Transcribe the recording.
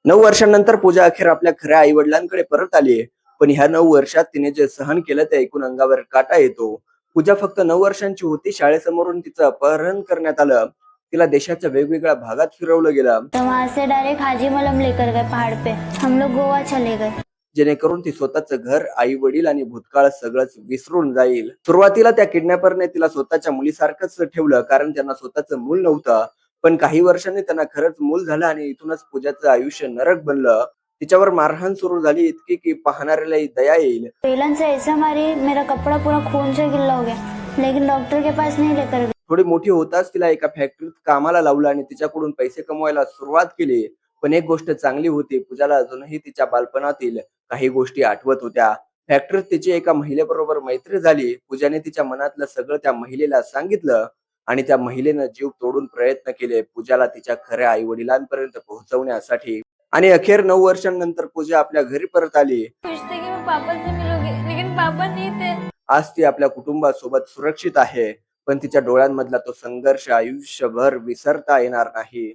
9 वर्षांनंतर पूजा अखेर आपल्या खऱ्या आई वडिलांकडे परत आली. पण ह्या 9 वर्षात तिने जे सहन केलं ते ऐकून अंगावर काटा येतो. पूजा फक्त 9 वर्षांची होती. शाळेसमोरून तिचं अपहरण करण्यात आलं. तिला देशाच्या वेगवेगळ्या भागात फिरवलं गेलं, तो वहां से डायरेक्ट हाजी मलम लेकर गए पहाड़ पे। हम लोग गोवा चले गए। जेणेकरून ती स्वतःचं घर, आई वडील आणि भूतकाळ सगळंच विसरून जाईल. सुरुवातीला त्या किडनॅपरने तिला स्वतःच्या मुलीसारखंच ठेवलं, कारण त्यांना स्वतःचं मूल नव्हतं. पण काही वर्षांनी त्यांना खरंच मूल झालं आणि इथूनच पूजाचं आयुष्य नरक बनलं. तिच्यावर मारहाण सुरू झाली, इतकी की पाहणाऱ्यालाही दया येईल. बेलन से ऐसा मारी, मेरा कपड़ा पूरा खून से गिल्ला हो गया, लेकिन डॉक्टर के पास नहीं लेकर गए। थोडी मोठी होताच तिला एका फॅक्टरीत कामाला लावलं आणि तिच्याकडून पैसे कमवायला सुरुवात केली. पण एक गोष्ट चांगली होती, पूजाला अजूनही तिच्या बालपणातील काही गोष्टी आठवत होत्या. फॅक्टरीत तिची एका महिलेबरोबर मैत्री झाली. पूजाने तिच्या मनातलं सगळं त्या महिलेला सांगितलं आणि त्या महिलेनं जीव तोडून प्रयत्न केले पूजाला तिच्या खऱ्या आई वडिलांपर्यंत पोहोचवण्यासाठी. आणि अखेर 9 वर्षांनंतर पूजा आपल्या घरी परत आली. खुश थे कि मैं पापा से मिलूंगी, लेकिन पापा नहीं थे। आज ती आपल्या कुटुंबासोबत सुरक्षित आहे. पण तिच्या डोळ्यांमधला तो संघर्ष आयुष्यभर विसरता येणार नाही.